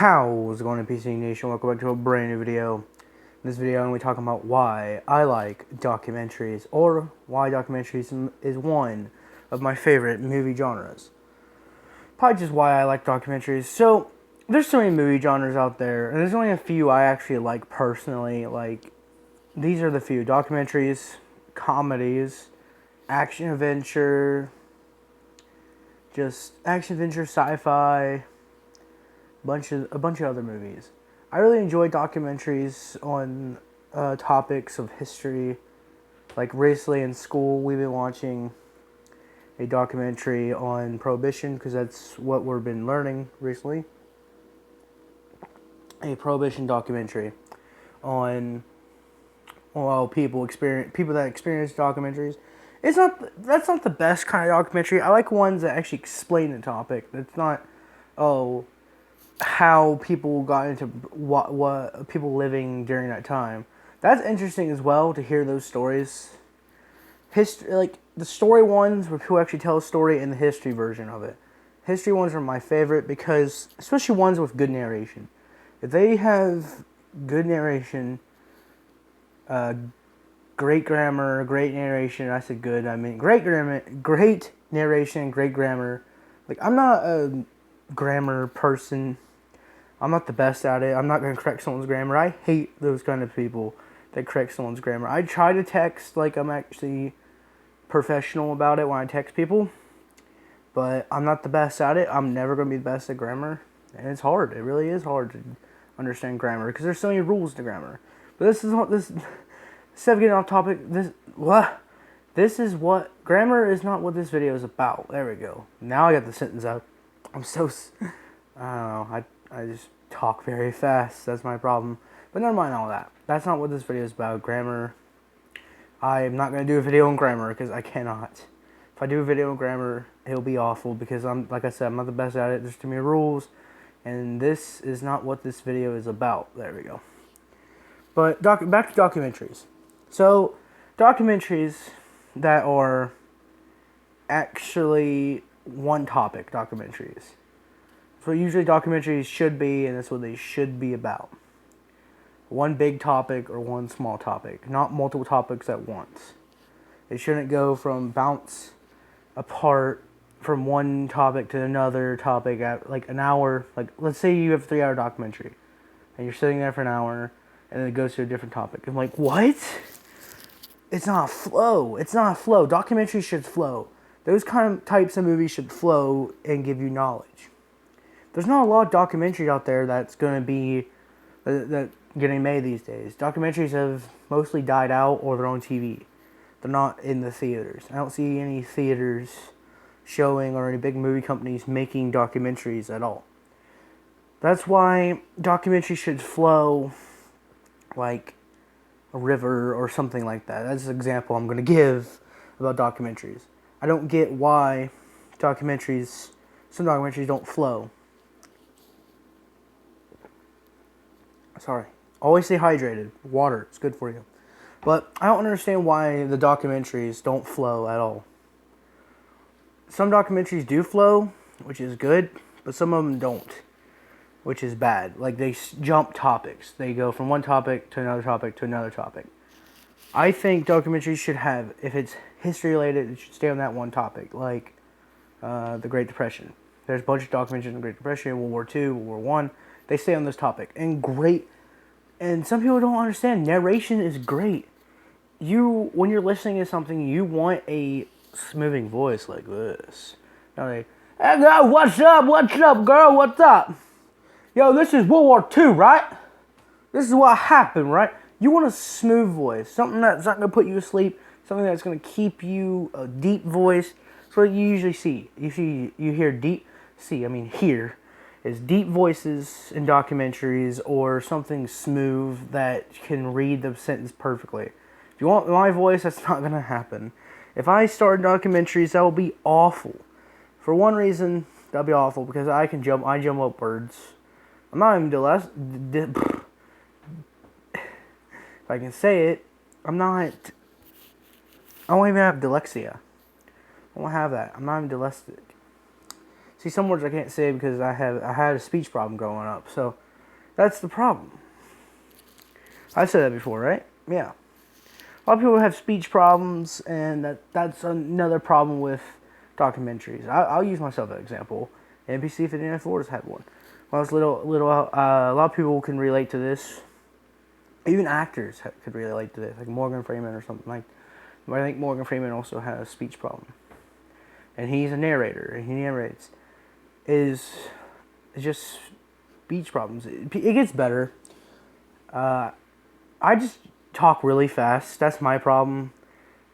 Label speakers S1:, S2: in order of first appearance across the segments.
S1: How's it going, PC Nation? Welcome back to a brand new video. In this video, I'm going to be talking about why I like documentaries, or why documentaries is one of my favorite movie genres. Probably just why I like documentaries. So, there's so many movie genres out there, and there's only a few I actually like personally. Like, these are the few: documentaries, comedies, action adventure, sci-fi. A bunch of other movies. I really enjoy documentaries on topics of history. Like recently in school, we've been watching a documentary on Prohibition because that's what we've been learning recently. A Prohibition documentary on people that experience documentaries. That's not the best kind of documentary. I like ones that actually explain the topic. That's not how people got into what people living during that time. That's interesting as well to hear those stories. History, like the story ones where people actually tell a story and the history version of it. History ones are my favorite because, especially ones with good narration. If they have good narration, great grammar, great narration. I said good. I mean great grammar, great narration, great grammar. Like I'm not a grammar person. I'm not the best at it. I'm not going to correct someone's grammar. I hate those kind of people that correct someone's grammar. I try to text like I'm actually professional about it when I text people, but I'm not the best at it. I'm never going to be the best at grammar, and it's hard. It really is hard to understand grammar because there's so many rules to grammar. But instead of getting off topic, this is what grammar is not what this video is about. There we go. Now I got the sentence out. I don't know. I just talk very fast. That's my problem. But never mind all that. That's not what this video is about. Grammar. I'm not going to do a video on grammar because I cannot. If I do a video on grammar, it'll be awful because like I said, I'm not the best at it. There's too many rules. And this is not what this video is about. There we go. But back to documentaries. So, documentaries that are actually one topic documentaries. So usually documentaries should be, and that's what they should be about. One big topic or one small topic, not multiple topics at once. It shouldn't go from bounce apart from one topic to another topic at like an hour. Like let's say you have a 3-hour documentary and you're sitting there for an hour and then it goes to a different topic. I'm like, what? It's not a flow. It's not a flow. Documentaries should flow. Those kind of types of movies should flow and give you knowledge. There's not a lot of documentaries out there that's going to be that getting made these days. Documentaries have mostly died out or they're on TV. They're not in the theaters. I don't see any theaters showing or any big movie companies making documentaries at all. That's why documentaries should flow like a river or something like that. That's an example I'm going to give about documentaries. I don't get why some documentaries don't flow. Sorry. Always stay hydrated. Water, it's good for you. But I don't understand why the documentaries don't flow at all. Some documentaries do flow, which is good, but some of them don't, which is bad. Like they jump topics. They go from one topic to another topic to another topic. I think documentaries should have, if it's history related, it should stay on that one topic, like the Great Depression. There's a bunch of documentaries on the Great Depression, World War II, World War I. They stay on this topic. And some people don't understand. Narration is great. When you're listening to something, you want a smoothing voice like this. Like, hey girl, what's up, girl, what's up? Yo, this is World War II, right? This is what happened, right? You want a smooth voice. Something that's not going to put you to sleep. Something that's going to keep you a deep voice. That's what you usually see. You hear hear is deep voices in documentaries or something smooth that can read the sentence perfectly. If you want my voice, that's not going to happen. If I start documentaries, that will be awful. For one reason, that'll be awful because I jump up words. I'm not even if I can say it, I don't even have dyslexia. I don't have that. I'm not even dyslexic. See, some words I can't say because I had a speech problem growing up. So that's the problem. I said that before, right? Yeah. A lot of people have speech problems, and that's another problem with documentaries. I'll use myself as an example. NBC 59 Florida's had one. When I was little, a lot of people can relate to this. Even actors could relate to this, like Morgan Freeman or something like. But I think Morgan Freeman also has a speech problem, and he's a narrator, and he narrates. It's just speech problems. It gets better. I just talk really fast. That's my problem.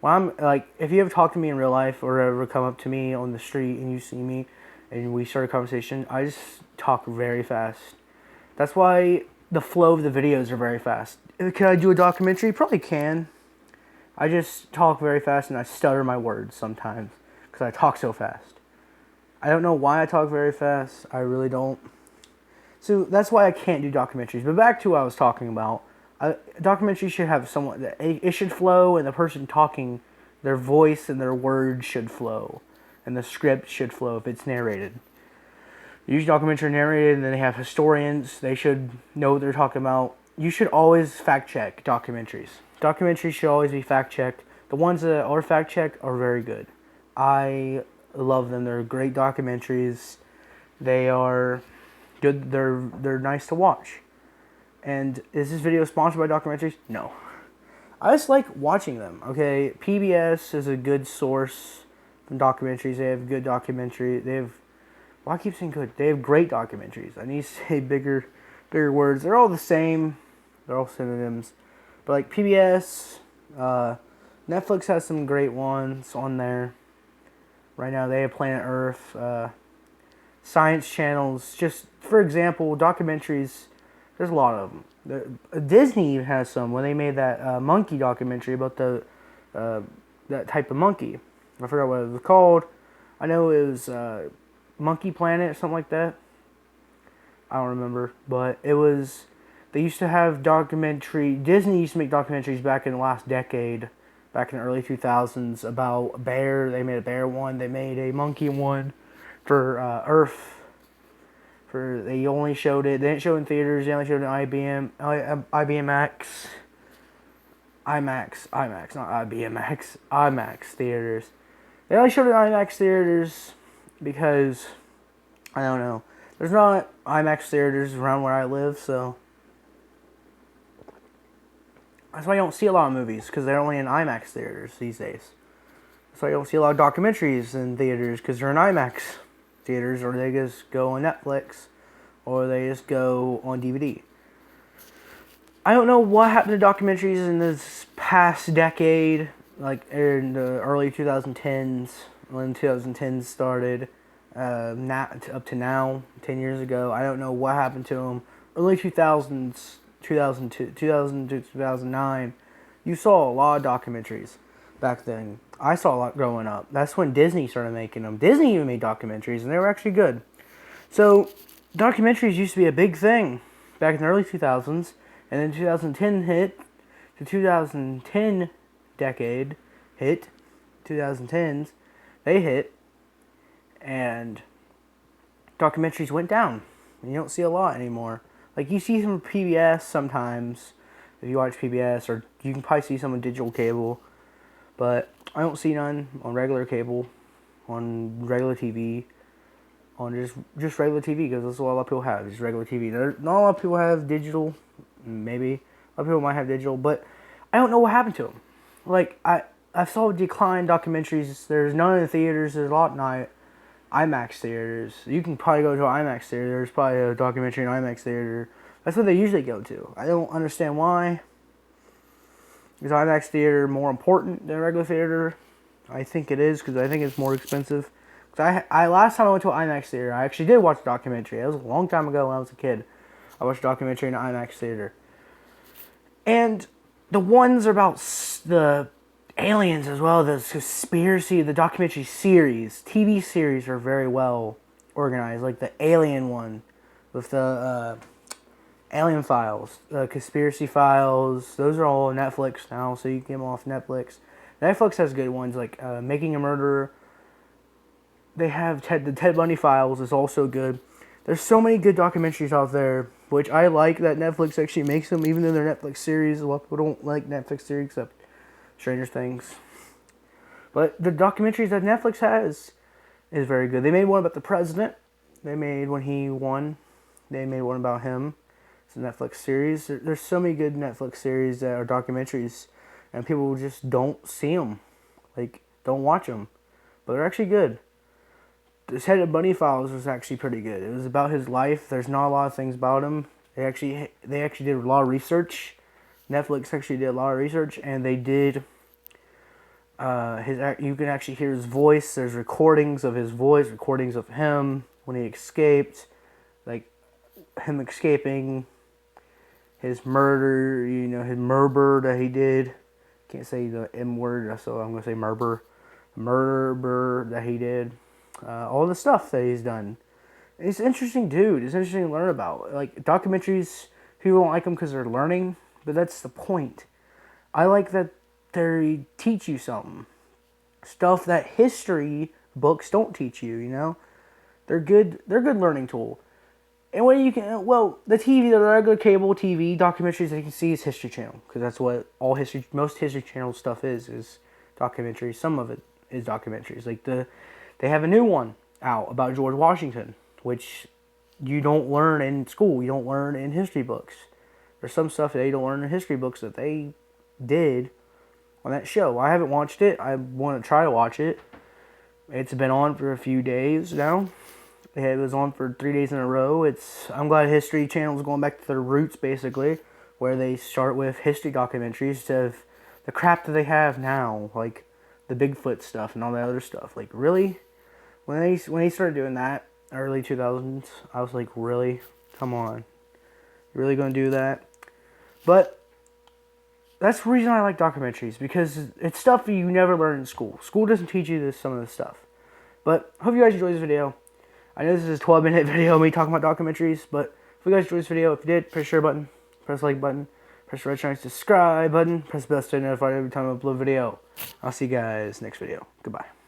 S1: When I'm like, if you ever talk to me in real life or ever come up to me on the street and you see me and we start a conversation, I just talk very fast. That's why the flow of the videos are very fast. Can I do a documentary? Probably can. I just talk very fast and I stutter my words sometimes because I talk so fast. I don't know why I talk very fast. I really don't. So that's why I can't do documentaries. But back to what I was talking about. A documentary should have someone that it should flow, and the person talking, their voice and their words should flow, and the script should flow if it's narrated. Usually documentary narrated, and then they have historians. They should know what they're talking about. You should always fact check documentaries. Documentaries should always be fact checked. The ones that are fact checked are very good. I love them. They're great documentaries. They are good. They're nice to watch. And is this video sponsored by documentaries? No. I just like watching them, okay? PBS is a good source from documentaries. They have good documentary. They have, well, I keep saying good. They have great documentaries. I need to say bigger words. They're all the same. They're all synonyms. But like PBS, Netflix has some great ones on there. Right now they have Planet Earth, science channels. Just, for example, documentaries. There's a lot of them. Disney has some when they made that monkey documentary about that type of monkey. I forgot what it was called. I know it was Monkey Planet or something like that. I don't remember, but it was. They used to have Disney used to make documentaries back in the last decade, back in the early 2000s about a bear. They made a bear one. They made a monkey one for Earth. They only showed it. They didn't show it in theaters. They only showed it in IMAX theaters. They only showed it in IMAX theaters because I don't know. There's not IMAX theaters around where I live, so that's why you don't see a lot of movies because they're only in IMAX theaters these days. That's why you don't see a lot of documentaries in theaters because they're in IMAX theaters, or they just go on Netflix, or they just go on DVD. I don't know what happened to documentaries in this past decade, like in the early 2010s, when 2010s started, up to now, 10 years ago. I don't know what happened to them. Early 2000s, 2002, 2000 to 2009, you saw a lot of documentaries back then. I saw a lot growing up. That's when Disney started making them. Disney even made documentaries, and they were actually good. So, documentaries used to be a big thing back in the early 2000s, and then 2010 hit, the 2010 decade hit, 2010s, they hit, and documentaries went down. And you don't see a lot anymore. Like, you see some PBS sometimes, if you watch PBS, or you can probably see some on digital cable, but I don't see none on regular cable, on regular TV, on just regular TV, because that's what a lot of people have, just regular TV. Not a lot of people have digital, maybe. A lot of people might have digital, but I don't know what happened to them. Like, I saw decline documentaries. There's none in the theaters. There's a lot in IMAX theaters. You can probably go to an IMAX theater. There's probably a documentary in IMAX theater. That's what they usually go to. I don't understand why. Is IMAX theater more important than regular theater? I think it is, because I think it's more expensive. Cause I last time I went to an IMAX theater, I actually did watch a documentary. It was a long time ago when I was a kid. I watched a documentary in an IMAX theater. And the ones are about the aliens as well, the conspiracy, the documentary series, TV series are very well organized. Like the Alien one with the Alien Files, the Conspiracy Files, those are all on Netflix now, so you can get them off Netflix. Netflix has good ones like Making a Murderer, They have the Ted Bundy Files is also good. There's so many good documentaries out there, which I like that Netflix actually makes them, even though they're Netflix series. A lot of people don't like Netflix series except Stranger Things. But the documentaries that Netflix has is very good. They made one about the president. They made when he won. They made one about him. It's a Netflix series. There's so many good Netflix series that are documentaries, and people just don't see them, like don't watch them, but they're actually good. The Ted Bundy Files was actually pretty good. It was about his life. There's not a lot of things about him. They actually did a lot of research. Netflix actually did a lot of research, and they did. You can actually hear his voice. There's recordings of his voice, recordings of him when he escaped, like him escaping, his murder, his murder that he did. Can't say the M word, so I'm gonna say murder that he did. All the stuff that he's done. He's an interesting dude. It's interesting to learn about. Like documentaries, people don't like them because they're learning, but that's the point. I like that they teach you something. Stuff that history books don't teach you, They're good learning tool. And what you can, the TV, the regular cable TV documentaries that you can see is History Channel, because that's what most History Channel stuff is documentaries. Some of it is documentaries. Like they have a new one out about George Washington, which you don't learn in school. You don't learn in history books. There's some stuff that you don't learn in history books that they did on that show. I haven't watched it. I want to try to watch it. It's been on for a few days now. It was on for 3 days in a row. I'm glad History Channel is going back to their roots, basically, where they start with history documentaries instead of the crap that they have now, like the Bigfoot stuff and all that other stuff. Like, really? When they started doing that, early 2000s, I was like, really? Come on. You really going to do that? But that's the reason I like documentaries, because it's stuff you never learn in school. School doesn't teach you some of this stuff. But hope you guys enjoyed this video. I know this is a 12-minute video of me talking about documentaries, but if you guys enjoyed this video, if you did, press the share button, press the like button, press the red shiny subscribe button, press the bell to stay notified every time I upload a video. I'll see you guys next video. Goodbye.